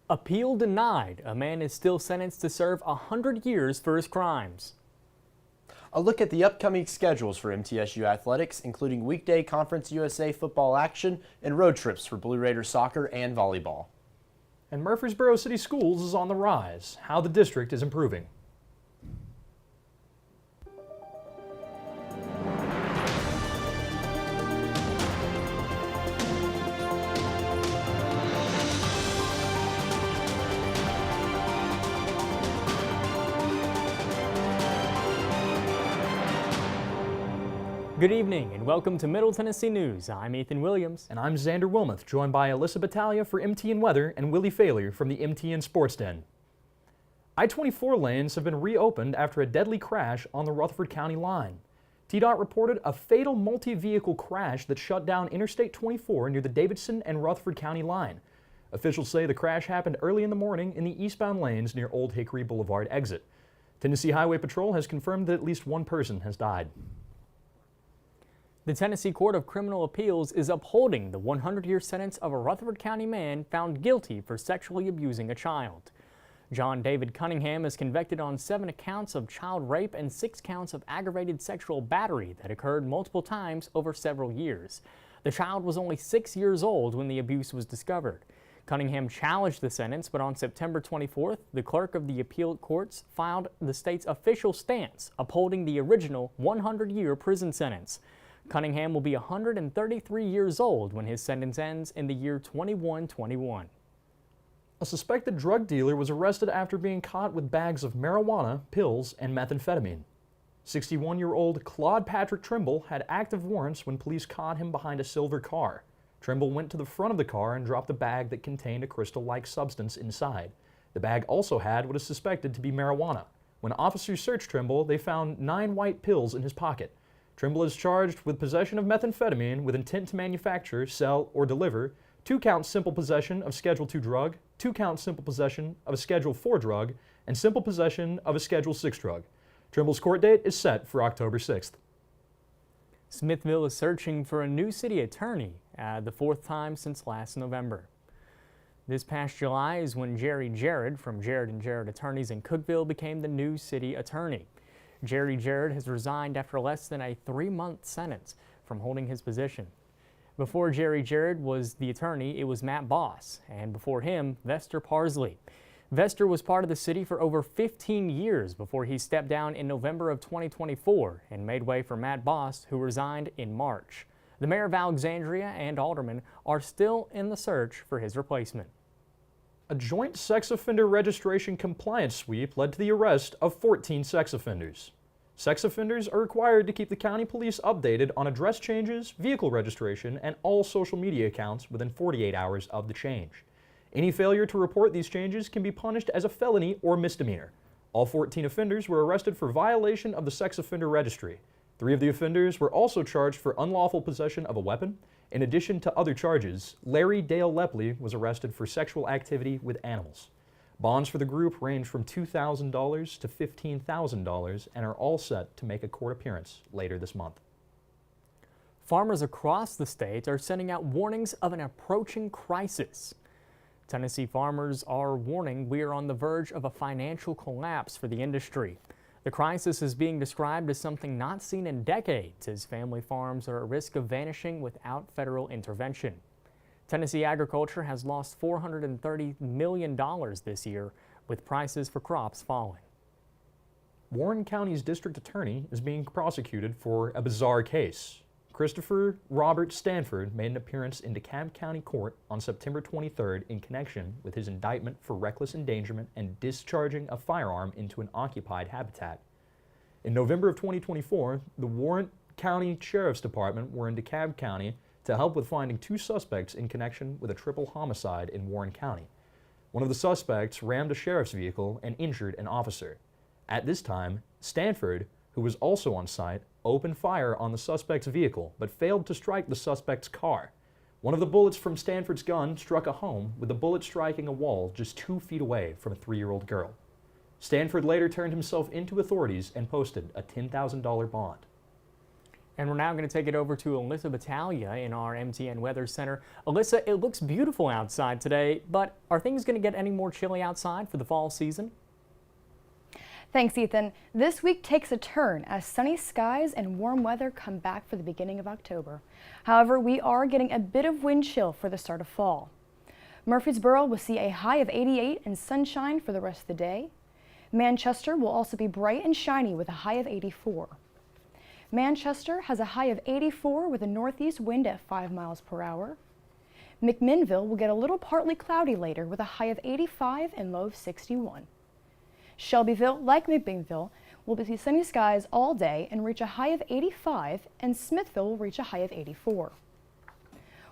Appeal denied. A man is still sentenced to serve 100 years for his crimes. A look at the upcoming schedules for MTSU athletics, including weekday Conference USA football action and road trips for Blue Raiders soccer and volleyball. And Murfreesboro City Schools is on the rise. How the district is improving. Good evening and welcome to Middle Tennessee News. I'm Ethan Williams. And I'm Xander Wilmoth, joined by Alyssa Battaglia for MTN Weather and Willie Failure from the MTN Sports Den. I-24 lanes have been reopened after a deadly crash on the Rutherford County line. TDOT reported a fatal multi-vehicle crash that shut down Interstate 24 near the Davidson and Rutherford County line. Officials say the crash happened early in the morning in the eastbound lanes near Old Hickory Boulevard exit. Tennessee Highway Patrol has confirmed that at least one person has died. The Tennessee Court of Criminal Appeals is upholding the 100-year sentence of a Rutherford County man found guilty for sexually abusing a child. John David Cunningham is convicted on 7 counts of child rape and 6 counts of aggravated sexual battery that occurred multiple times over several years. The child was only 6 years old when the abuse was discovered. Cunningham challenged the sentence, but on September 24th, the clerk of the appeal courts filed the state's official stance, upholding the original 100-year prison sentence. Cunningham will be 133 years old when his sentence ends in the year 2121. A suspected drug dealer was arrested after being caught with bags of marijuana, pills, and methamphetamine. 61-year-old Claude Patrick Trimble had active warrants when police caught him behind a silver car. Trimble went to the front of the car and dropped a bag that contained a crystal-like substance inside. The bag also had what is suspected to be marijuana. When officers searched Trimble, they found 9 white pills in his pocket. Trimble is charged with possession of methamphetamine with intent to manufacture, sell, or deliver, 2 counts simple possession of Schedule II drug, 2 counts simple possession of a Schedule IV drug, and simple possession of a Schedule VI drug. Trimble's court date is set for October 6th. Smithville is searching for a new city attorney, the 4th time since last November. This past July is when Jerry Jarrett from Jarrett & Jarrett Attorneys in Cookeville became the new city attorney. Jerry Jarrett has resigned after less than a 3-month sentence from holding his position. Before Jerry Jarrett was the attorney, it was Matt Boss, and before him, Vester Parsley. Vester was part of the city for over 15 years before he stepped down in November of 2024 and made way for Matt Boss, who resigned in March. The mayor of Alexandria and aldermen are still in the search for his replacement. A joint sex offender registration compliance sweep led to the arrest of 14 sex offenders. Sex offenders are required to keep the county police updated on address changes, vehicle registration, and all social media accounts within 48 hours of the change. Any failure to report these changes can be punished as a felony or misdemeanor. All 14 offenders were arrested for violation of the sex offender registry. 3 of the offenders were also charged for unlawful possession of a weapon. In addition to other charges, Larry Dale Lepley was arrested for sexual activity with animals. Bonds for the group range from $2,000 to $15,000 and are all set to make a court appearance later this month. Farmers across the state are sending out warnings of an approaching crisis. Tennessee farmers are warning we are on the verge of a financial collapse for the industry. The crisis is being described as something not seen in decades, as family farms are at risk of vanishing without federal intervention. Tennessee agriculture has lost $430 million this year, with prices for crops falling. Warren County's district attorney is being prosecuted for a bizarre case. Christopher Robert Stanford made an appearance in DeKalb County Court on September 23rd in connection with his indictment for reckless endangerment and discharging a firearm into an occupied habitat. In November of 2024, the Warren County Sheriff's Department were in DeKalb County to help with finding 2 suspects in connection with a triple homicide in Warren County. One of the suspects rammed a sheriff's vehicle and injured an officer. At this time, Stanford, who was also on site, opened fire on the suspect's vehicle, but failed to strike the suspect's car. One of the bullets from Stanford's gun struck a home, with the bullet striking a wall just 2 feet away from a 3-year-old girl. Stanford later turned himself into authorities and posted a $10,000 bond. And we're now going to take it over to Alyssa Battaglia in our MTN Weather Center. Alyssa, it looks beautiful outside today, but are things going to get any more chilly outside for the fall season? Thanks, Ethan. This week takes a turn as sunny skies and warm weather come back for the beginning of October. However, we are getting a bit of wind chill for the start of fall. Murfreesboro will see a high of 88 and sunshine for the rest of the day. Manchester will also be bright and shiny with a high of 84. Manchester has a high of 84 with a northeast wind at 5 miles per hour. McMinnville will get a little partly cloudy later with a high of 85 and low of 61. Shelbyville, like McMinnville, will see sunny skies all day and reach a high of 85, and Smithville will reach a high of 84.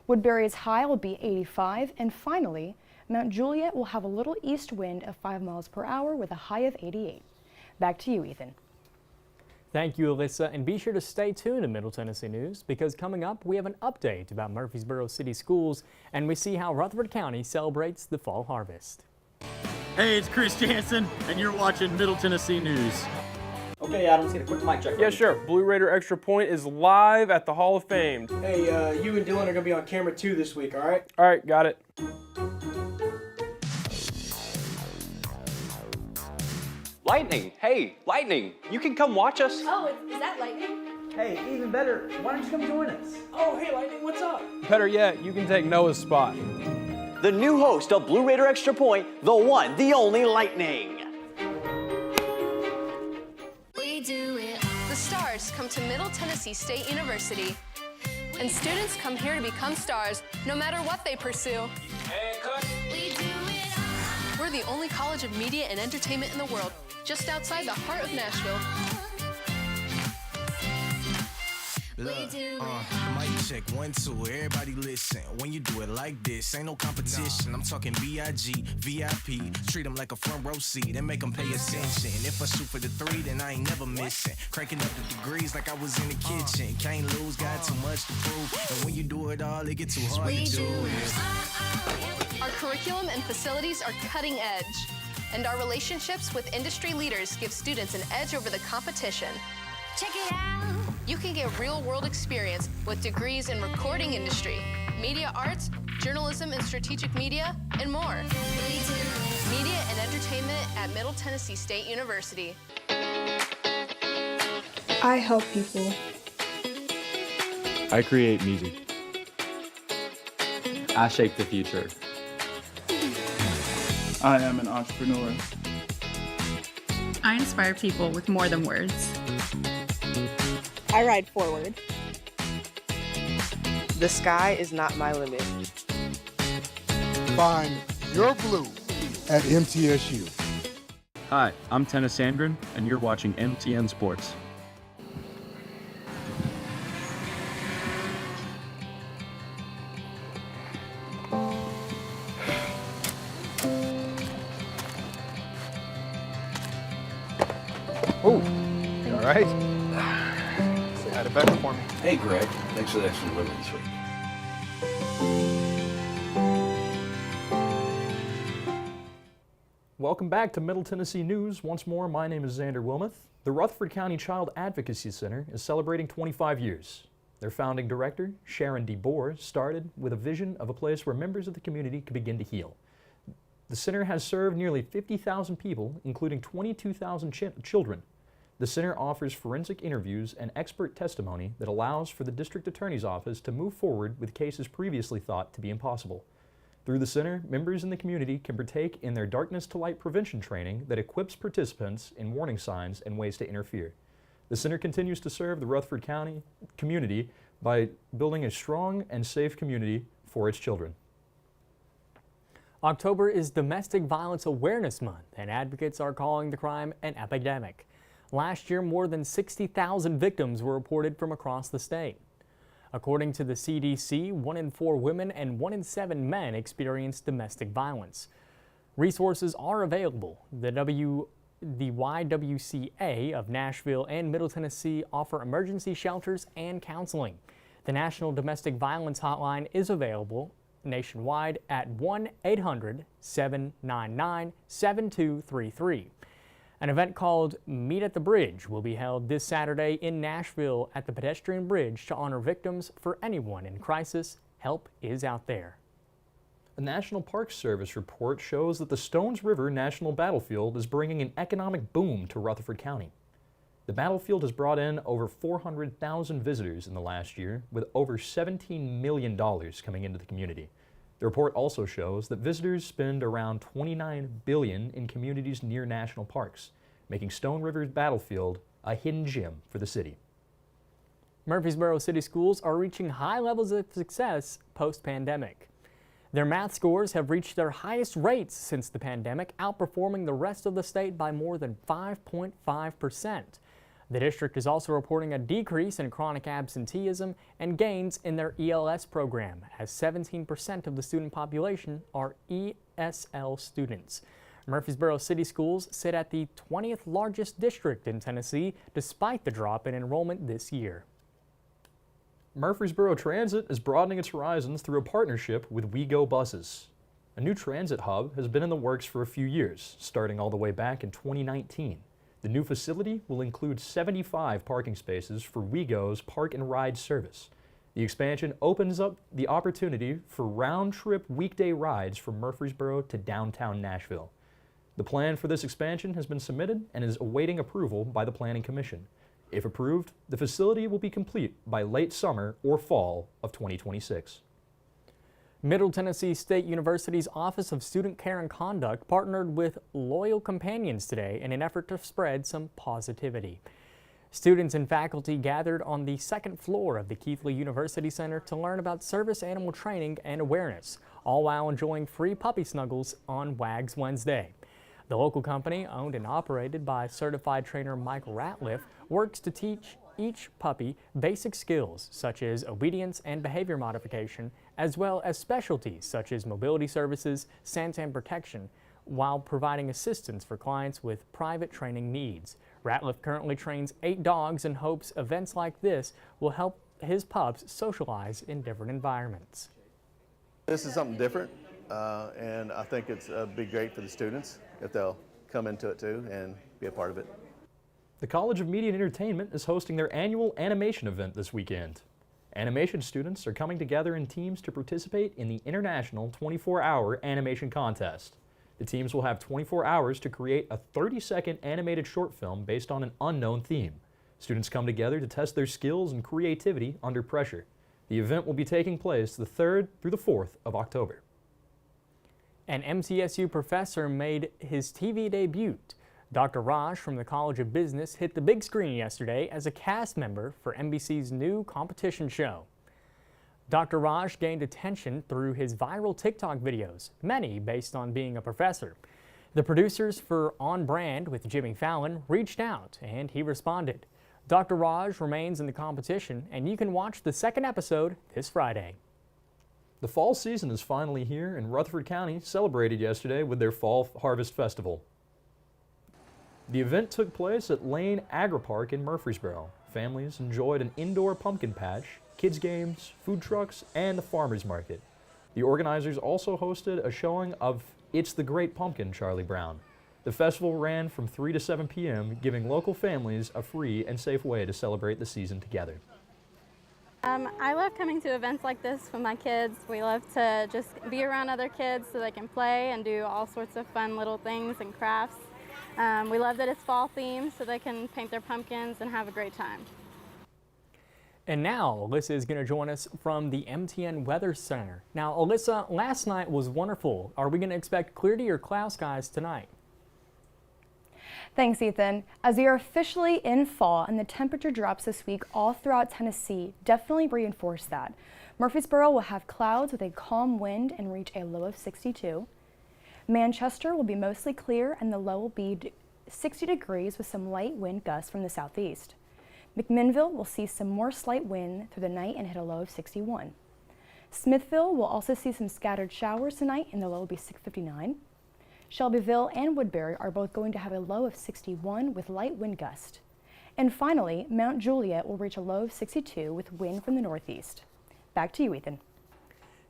Woodbury's high will be 85, and finally, Mount Juliet will have a little east wind of 5 miles per hour with a high of 88. Back to you, Ethan. Thank you, Alyssa, and be sure to stay tuned to Middle Tennessee News because coming up we have an update about Murfreesboro City Schools and we see how Rutherford County celebrates the fall harvest. Hey, it's Chris Jansen, and you're watching Middle Tennessee News. Okay, Adam, let's get a quick mic check. Yeah, sure. Blue Raider Extra Point is live at the Hall of Fame. Hey, you and Dylan are gonna be on camera too this week, all right? All right, got it. Lightning! Hey, Lightning! You can come watch us. Oh, is that lightning? Hey, even better, why don't you come join us? Oh, hey, Lightning, what's up? Better yet, you can take Noah's spot. The new host of Blue Raider Extra Point, the one, the only Lightning. We do it. The stars come to Middle Tennessee State University, and students come here to become stars, no matter what they pursue. We do it all. We're the only college of media and entertainment in the world, just outside the heart of Nashville. We do it. Mic check, 1, 2, everybody listen. When you do it like this, ain't no competition. I'm talking B.I.G., VIP. Treat them like a front row seat and make them pay attention. If I shoot for the 3, then I ain't never missing. Cranking up the degrees like I was in the kitchen. Can't lose, got too much to prove. And when you do it all, it get too hard We to do do it it. all. Our curriculum and facilities are cutting edge, and our relationships with industry leaders give students an edge over the competition. Check it out. You can get real-world experience with degrees in recording industry, media arts, journalism and strategic media, and more. We do it. Media and entertainment at Middle Tennessee State University. I help people. I create music. I shape the future. I am an entrepreneur. I inspire people with more than words. I ride forward. The sky is not my limit. Find your blue at MTSU. Hi, I'm Tennis Sandgren, and you're watching MTN Sports. Oh, you all right? Say hi to Becca for me. Hey, Greg. Thanks for the extra delivery this week. Welcome back to Middle Tennessee News. Once more, my name is Xander Wilmoth. The Rutherford County Child Advocacy Center is celebrating 25 years. Their founding director, Sharon DeBoer, started with a vision of a place where members of the community could begin to heal. The center has served nearly 50,000 people, including 22,000 children. The center offers forensic interviews and expert testimony that allows for the district attorney's office to move forward with cases previously thought to be impossible. Through the center, members in the community can partake in their Darkness to Light prevention training that equips participants in warning signs and ways to interfere. The center continues to serve the Rutherford County community by building a strong and safe community for its children. October is Domestic Violence Awareness Month, and advocates are calling the crime an epidemic. Last year, more than 60,000 victims were reported from across the state. According to the CDC, 1 in 4 women and 1 in 7 men experience domestic violence. Resources are available. The YWCA of Nashville and Middle Tennessee offer emergency shelters and counseling. The National Domestic Violence Hotline is available nationwide at 1-800-799-7233. An event called Meet at the Bridge will be held this Saturday in Nashville at the pedestrian bridge to honor victims. For anyone in crisis, help is out there. A National Park Service report shows that the Stones River National Battlefield is bringing an economic boom to Rutherford County. The battlefield has brought in over 400,000 visitors in the last year, with over $17 million coming into the community. The report also shows that visitors spend around $29 billion in communities near national parks, making Stone River's battlefield a hidden gem for the city. Murfreesboro City Schools are reaching high levels of success post-pandemic. Their math scores have reached their highest rates since the pandemic, outperforming the rest of the state by more than 5.5%. The district is also reporting a decrease in chronic absenteeism and gains in their ELS program, as 17% of the student population are ESL students. Murfreesboro City Schools sit at the 20th largest district in Tennessee, despite the drop in enrollment this year. Murfreesboro Transit is broadening its horizons through a partnership with WeGo buses. A new transit hub has been in the works for a few years, starting all the way back in 2019. The new facility will include 75 parking spaces for WeGo's Park and Ride service. The expansion opens up the opportunity for round-trip weekday rides from Murfreesboro to downtown Nashville. The plan for this expansion has been submitted and is awaiting approval by the Planning Commission. If approved, the facility will be complete by late summer or fall of 2026. Middle Tennessee State University's Office of Student Care and Conduct partnered with Loyal Companions today in an effort to spread some positivity. Students and faculty gathered on the second floor of the Keithley University Center to learn about service animal training and awareness, all while enjoying free puppy snuggles on Wags Wednesday. The local company, owned and operated by certified trainer Michael Ratliff, works to teach each puppy basic skills such as obedience and behavior modification, as well as specialties such as mobility services, Santan protection, while providing assistance for clients with private training needs. Ratliff currently trains 8 dogs and hopes events like this will help his pups socialize in different environments. This is something different, and I think it's be great for the students if they'll come into it too and be a part of it. The College of Media and Entertainment is hosting their annual animation event this weekend. Animation students are coming together in teams to participate in the International 24-Hour Animation Contest. The teams will have 24 hours to create a 30-second animated short film based on an unknown theme. Students come together to test their skills and creativity under pressure. The event will be taking place the 3rd through the 4th of October. An MTSU professor made his TV debut. Dr. Raj from the College of Business hit the big screen yesterday as a cast member for NBC's new competition show. Dr. Raj gained attention through his viral TikTok videos, many based on being a professor. The producers for On Brand with Jimmy Fallon reached out and he responded. Dr. Raj remains in the competition and you can watch the second episode this Friday. The fall season is finally here and Rutherford County celebrated yesterday with their Fall Harvest Festival. The event took place at Lane Agri-Park in Murfreesboro. Families enjoyed an indoor pumpkin patch, kids games, food trucks, and a farmer's market. The organizers also hosted a showing of It's the Great Pumpkin, Charlie Brown. The festival ran from 3 to 7 p.m., giving local families a free and safe way to celebrate the season together. I love coming to events like this with my kids. We love to just be around other kids so they can play and do all sorts of fun little things and crafts. We love that it's fall themed so they can paint their pumpkins and have a great time. And now Alyssa is going to join us from the MTN Weather Center. Now Alyssa, last night was wonderful. Are we going to expect clear or cloud skies tonight? Thanks, Ethan. As we are officially in fall and the temperature drops this week all throughout Tennessee, definitely reinforce that. Murfreesboro will have clouds with a calm wind and reach a low of 62. Manchester will be mostly clear and the low will be 60 degrees with some light wind gusts from the southeast. McMinnville will see some more slight wind through the night and hit a low of 61. Smithville will also see some scattered showers tonight and the low will be 59. Shelbyville and Woodbury are both going to have a low of 61 with light wind gust. And finally, Mount Juliet will reach a low of 62 with wind from the northeast. Back to you, Ethan.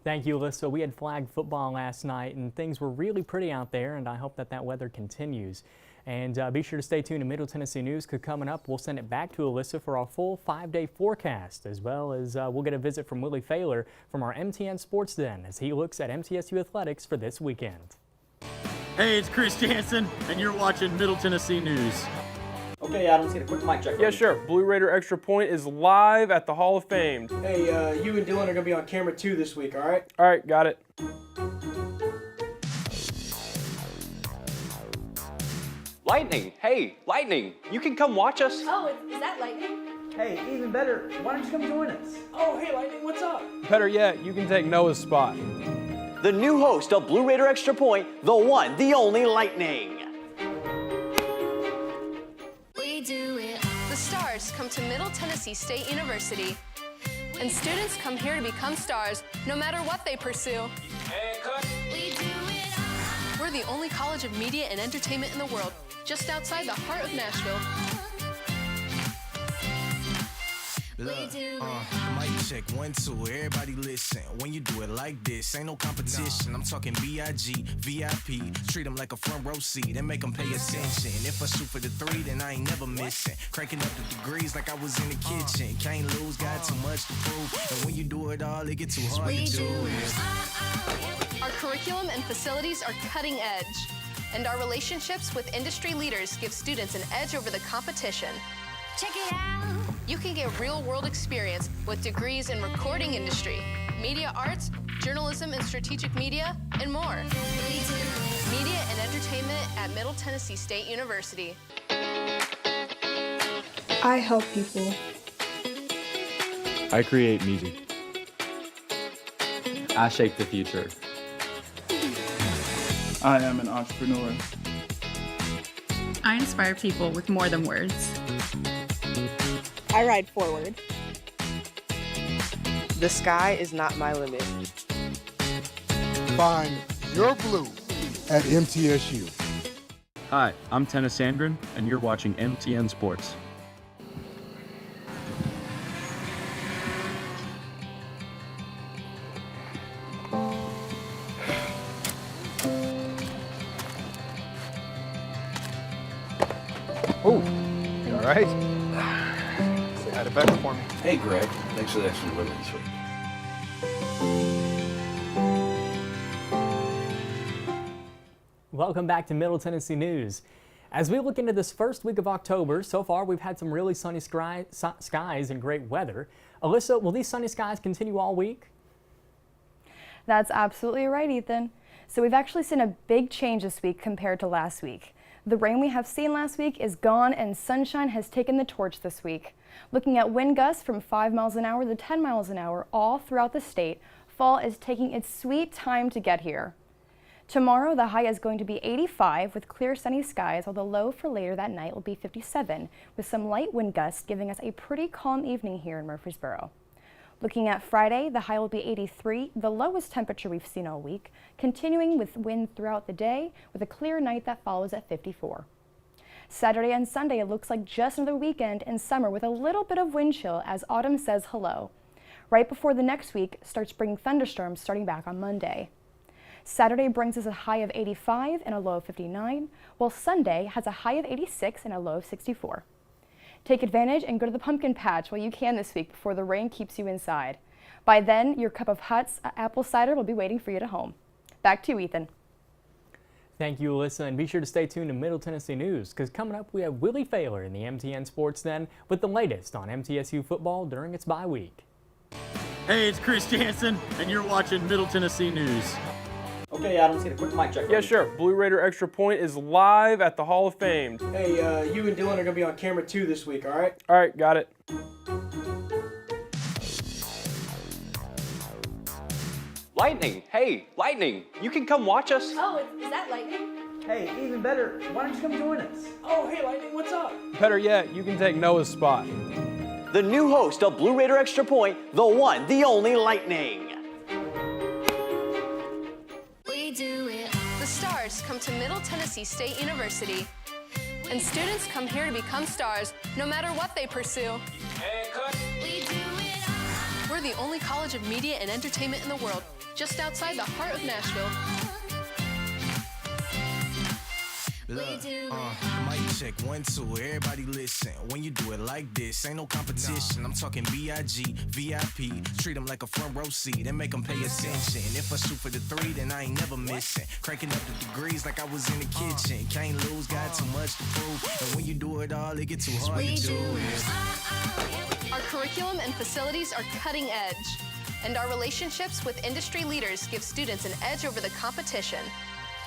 Thank you, Alyssa. We had flag football last night, and things were really pretty out there, and I hope that weather continues. And be sure to stay tuned to Middle Tennessee News, because coming up, we'll send it back to Alyssa for our full 5-day forecast, as well as we'll get a visit from Willie Failer from our MTN Sports Den as he looks at MTSU athletics for this weekend. Hey, it's Chris Jansen, and you're watching Middle Tennessee News. Okay, Adam, let's get a quick mic check. Yeah, sure. Blue Raider Extra Point is live at the Hall of Fame. Hey, you and Dylan are going to be on camera 2 this week, all right? All right, got it. Lightning, hey, Lightning, you can come watch us. Oh, is that lightning? Hey, even better, why don't you come join us? Oh, hey, Lightning, what's up? Better yet, you can take Noah's spot. The new host of Blue Raider Extra Point, the one, the only Lightning. We do it. The stars come to Middle Tennessee State University, and students come here to become stars no matter what they pursue. We do it all. We're the only college of media and entertainment in the world, just outside the heart of Nashville. Look, mic check, 1, 2, everybody listen. When you do it like this, ain't no competition. I'm talking B.I.G., VIP. Treat them like a front row seat and make them pay attention. If I shoot for the 3, then I ain't never missing. Cranking up the degrees like I was in the kitchen. Can't lose, got too much to prove. And when you do it all, it get too hard to do it. Our curriculum and facilities are cutting edge, and our relationships with industry leaders give students an edge over the competition. Check it out. You can get real-world experience with degrees in recording industry, media arts, journalism and strategic media, and more. We do it. Media and entertainment at Middle Tennessee State University. I help people. I create music. I shape the future. I am an entrepreneur. I inspire people with more than words. I ride forward. The sky is not my limit. Find your blue at MTSU. Hi, I'm Tennis Sandgren, and you're watching MTN Sports. Oh, you all right? Say hi to Becca for me. Hey, Greg. Thanks for the extra delivery this week. Welcome back to Middle Tennessee News. As we look into this first week of October, so far we've had some really sunny skies and great weather. Alyssa, will these sunny skies continue all week? That's absolutely right, Ethan. So we've actually seen a big change this week compared to last week. The rain we have seen last week is gone and sunshine has taken the torch this week. Looking at wind gusts from 5 miles an hour to 10 miles an hour all throughout the state, fall is taking its sweet time to get here. Tomorrow, the high is going to be 85 with clear sunny skies, while the low for later that night will be 57, with some light wind gusts giving us a pretty calm evening here in Murfreesboro. Looking at Friday, the high will be 83, the lowest temperature we've seen all week, continuing with wind throughout the day with a clear night that follows at 54. Saturday and Sunday, it looks like just another weekend in summer with a little bit of wind chill as autumn says hello. Right before the next week starts bringing thunderstorms starting back on Monday. Saturday brings us a high of 85 and a low of 59, while Sunday has a high of 86 and a low of 64. Take advantage and go to the pumpkin patch while you can this week before the rain keeps you inside. By then, your cup of Hutt's apple cider will be waiting for you at home. Back to you, Ethan. Thank you, Alyssa, and be sure to stay tuned to Middle Tennessee News, because coming up we have Willie Failer in the MTN Sports Den with the latest on MTSU football during its bye week. Hey, it's Chris Jansen, and you're watching Middle Tennessee News. Okay, Adam, let's get a quick mic check. Yeah, sure. Blue Raider Extra Point is live at the Hall of Fame. Hey, you and Dylan are going to be on camera 2 this week, all right? All right, got it. Lightning, hey, Lightning, you can come watch us. Oh, is that lightning? Hey, even better, why don't you come join us? Oh, hey, Lightning, what's up? Better yet, you can take Noah's spot. The new host of Blue Raider Extra Point, the one, the only Lightning. We do it. The stars come to Middle Tennessee State University, and students come here to become stars no matter what they pursue. We do it all. We're the only college of media and entertainment in the world, just outside the heart of Nashville. Look, mic check, 1, 2, everybody listen. When you do it like this, ain't no competition. I'm talking B.I.G., VIP. Treat them like a front row seat and make them pay attention. If I shoot for the 3, then I ain't never missing. Cranking up the degrees like I was in the kitchen. Can't lose, got too much to prove. And when you do it all, it get too hard to do it. Our curriculum and facilities are cutting edge, and our relationships with industry leaders give students an edge over the competition.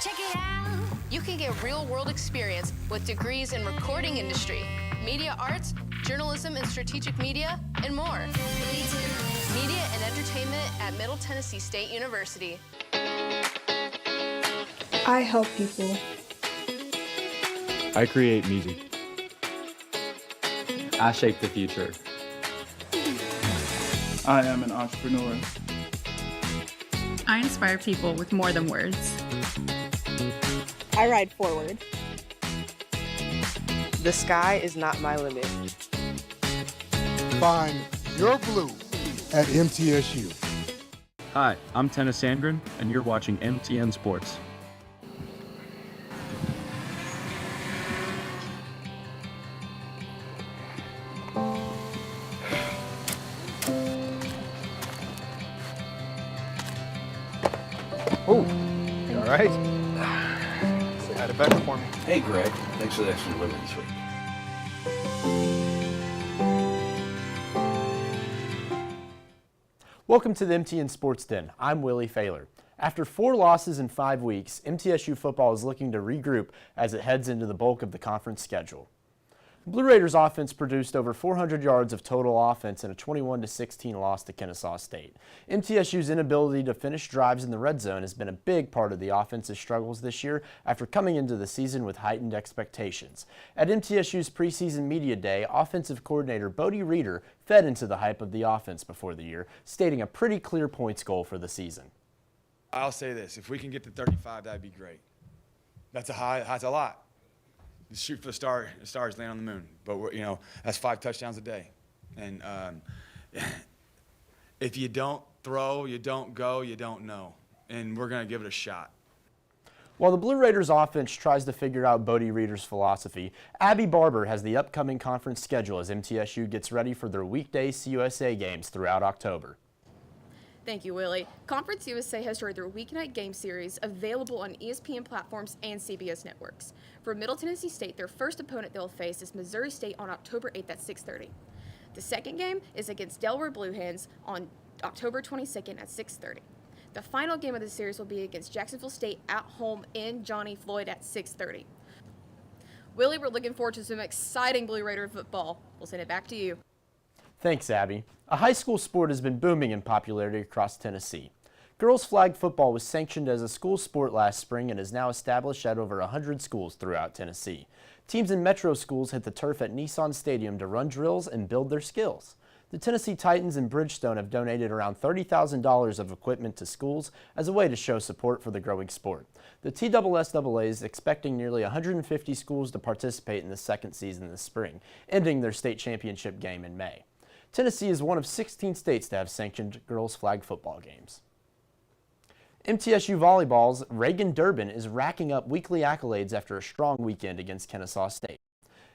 Check it out. You can get real-world experience with degrees in recording industry, media arts, journalism and strategic media, and more. Media and entertainment at Middle Tennessee State University. I help people. I create music. I shape the future. I am an entrepreneur. I inspire people with more than words. I ride forward. The sky is not my limit. Find your blue at MTSU. Hi, I'm Tennis Sandgren, and you're watching MTN Sports. Oh, you all right? Say hi to Becca for me. Hey, Greg. Thanks for the extra delivery this week. Welcome to the MTN Sports Den. I'm Willie Failer. After 4 losses in 5 weeks, MTSU football is looking to regroup as it heads into the bulk of the conference schedule. Blue Raiders offense produced over 400 yards of total offense in a 21-16 loss to Kennesaw State. MTSU's inability to finish drives in the red zone has been a big part of the offense's struggles this year after coming into the season with heightened expectations. At MTSU's preseason media day, offensive coordinator Bodie Reeder fed into the hype of the offense before the year, stating a pretty clear points goal for the season. I'll say this, if we can get to 35, that'd be great. That's a lot. Shoot for the stars, land on the moon. But that's 5 touchdowns a day. And if you don't throw, you don't go, you don't know. And we're going to give it a shot. While the Blue Raiders offense tries to figure out Bodie Reeder's philosophy, Abby Barber has the upcoming conference schedule as MTSU gets ready for their weekday CUSA games throughout October. Thank you, Willie. Conference USA has started their weeknight game series available on ESPN platforms and CBS networks. For Middle Tennessee State, their first opponent they'll face is Missouri State on October 8th at 6:30. The second game is against Delaware Blue Hens on October 22nd at 6:30. The final game of the series will be against Jacksonville State at home in Johnny Floyd at 6:30. Willie, we're looking forward to some exciting Blue Raider football. We'll send it back to you. Thanks, Abby. A high school sport has been booming in popularity across Tennessee. Girls flag football was sanctioned as a school sport last spring and is now established at over 100 schools throughout Tennessee. Teams in metro schools hit the turf at Nissan Stadium to run drills and build their skills. The Tennessee Titans and Bridgestone have donated around $30,000 of equipment to schools as a way to show support for the growing sport. The TSSAA is expecting nearly 150 schools to participate in the second season this spring, ending their state championship game in May. Tennessee is one of 16 states to have sanctioned girls flag football games. MTSU volleyball's Reagan Durbin is racking up weekly accolades after a strong weekend against Kennesaw State.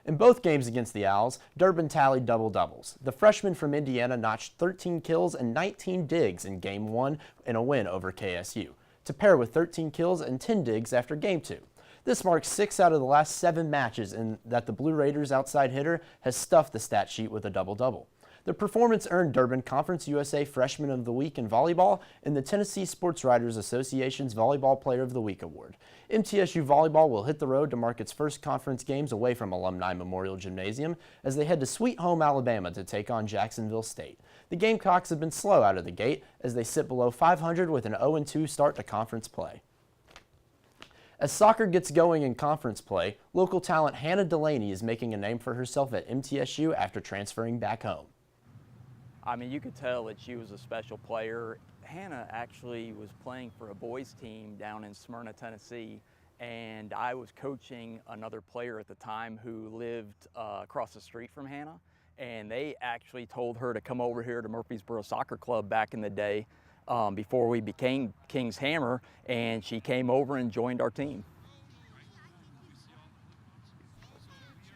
In both games against the Owls, Durbin tallied double-doubles. The freshman from Indiana notched 13 kills and 19 digs in Game 1 in a win over KSU, to pair with 13 kills and 10 digs after Game 2. This marks 6 out of the last 7 matches that the Blue Raiders' outside hitter has stuffed the stat sheet with a double-double. The performance earned Durbin Conference USA Freshman of the Week in volleyball and the Tennessee Sports Writers Association's Volleyball Player of the Week award. MTSU volleyball will hit the road to mark its first conference games away from Alumni Memorial Gymnasium as they head to Sweet Home, Alabama to take on Jacksonville State. The Gamecocks have been slow out of the gate as they sit below 500 with an 0-2 start to conference play. As soccer gets going in conference play, local talent Hannah Delaney is making a name for herself at MTSU after transferring back home. I mean, you could tell that she was a special player. Hannah actually was playing for a boys team down in Smyrna, Tennessee, and I was coaching another player at the time who lived across the street from Hannah. and they actually told her to come over here to Murfreesboro Soccer Club back in the day before we became Kings Hammer, and she came over and joined our team.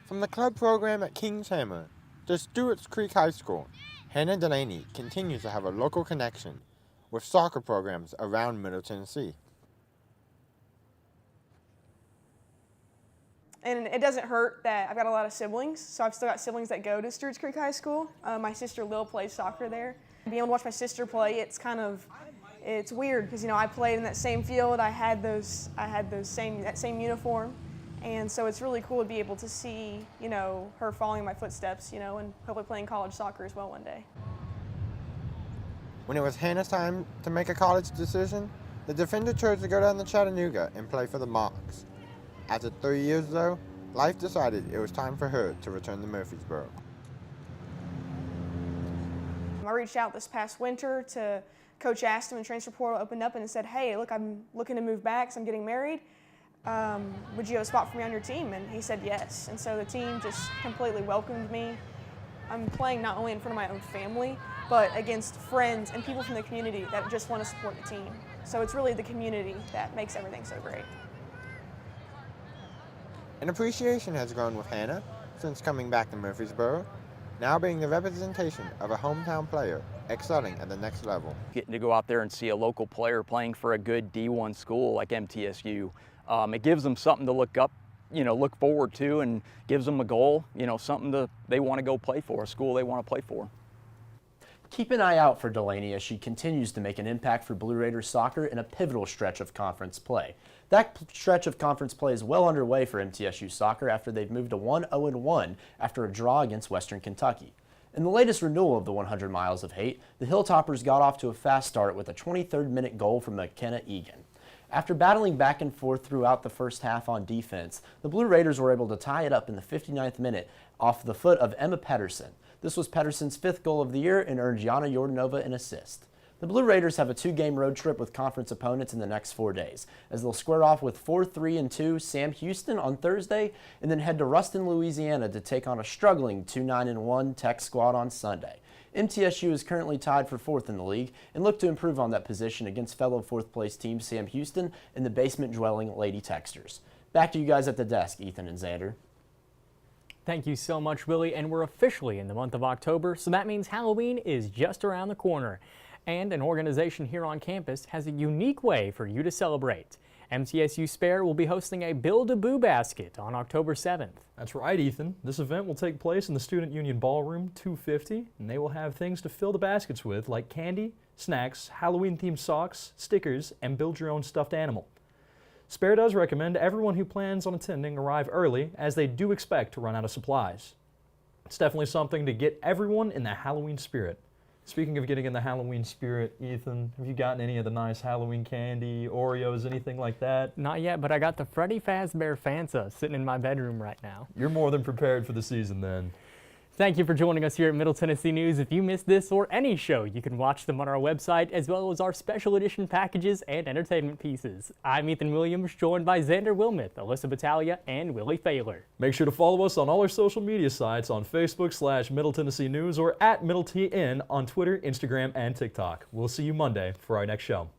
From the club program at Kings Hammer to Stewart's Creek High School, Hannah Delaney continues to have a local connection with soccer programs around Middle Tennessee. And it doesn't hurt that I've got a lot of siblings, so I've still got siblings that go to Stewart's Creek High School. My sister Lil plays soccer there. Being able to watch my sister play, it's weird because I played in that same field. I had that same uniform, and so it's really cool to be able to see her following my footsteps, and hopefully playing college soccer as well one day. When it was Hannah's time to make a college decision, the defender chose to go down to Chattanooga and play for the Mocs. After 3 years, though, life decided it was time for her to return to Murfreesboro. I reached out this past winter to Coach Aston when the transfer portal opened up and said, hey, look, I'm looking to move back, so I'm getting married. Would you have a spot for me on your team? And he said yes. And so the team just completely welcomed me. I'm playing not only in front of my own family, but against friends and people from the community that just want to support the team. So it's really the community that makes everything so great. An appreciation has grown with Hannah since coming back to Murfreesboro, now being the representation of a hometown player excelling at the next level. Getting to go out there and see a local player playing for a good D1 school like MTSU, it gives them something to look forward to, and gives them a goal, something they want to go play for, a school they want to play for. Keep an eye out for Delaney as she continues to make an impact for Blue Raiders soccer in a pivotal stretch of conference play. That stretch of conference play is well underway for MTSU soccer after they've moved to 1-0-1 after a draw against Western Kentucky. In the latest renewal of the 100 Miles of Hate, the Hilltoppers got off to a fast start with a 23rd minute goal from McKenna Egan. After battling back and forth throughout the first half on defense, the Blue Raiders were able to tie it up in the 59th minute off the foot of Emma Pedersen. This was Pedersen's 5th goal of the year and earned Gianna Yordanova an assist. The Blue Raiders have a 2-game road trip with conference opponents in the next 4 days, as they'll square off with 4-3-2 Sam Houston on Thursday, and then head to Ruston, Louisiana to take on a struggling 2-9-1 Tech squad on Sunday. MTSU is currently tied for 4th in the league and look to improve on that position against fellow 4th-place team Sam Houston and the basement-dwelling Lady Texters. Back to you guys at the desk, Ethan and Xander. Thank you so much, Willie, and we're officially in the month of October, so that means Halloween is just around the corner. And an organization here on campus has a unique way for you to celebrate. MTSU Spare will be hosting a Build-A-Boo basket on October 7th. That's right, Ethan. This event will take place in the Student Union Ballroom 250, and they will have things to fill the baskets with, like candy, snacks, Halloween-themed socks, stickers, and build-your-own stuffed animal. Spare does recommend everyone who plans on attending arrive early, as they do expect to run out of supplies. It's definitely something to get everyone in the Halloween spirit. Speaking of getting in the Halloween spirit, Ethan, have you gotten any of the nice Halloween candy, Oreos, anything like that? Not yet, but I got the Freddy Fazbear Fanta sitting in my bedroom right now. You're more than prepared for the season then. Thank you for joining us here at Middle Tennessee News. If you missed this or any show, you can watch them on our website, as well as our special edition packages and entertainment pieces. I'm Ethan Williams, joined by Xander Wilmuth, Alyssa Battaglia, and Willie Thaler. Make sure to follow us on all our social media sites on Facebook /Middle Tennessee News or @MiddleTN on Twitter, Instagram, and TikTok. We'll see you Monday for our next show.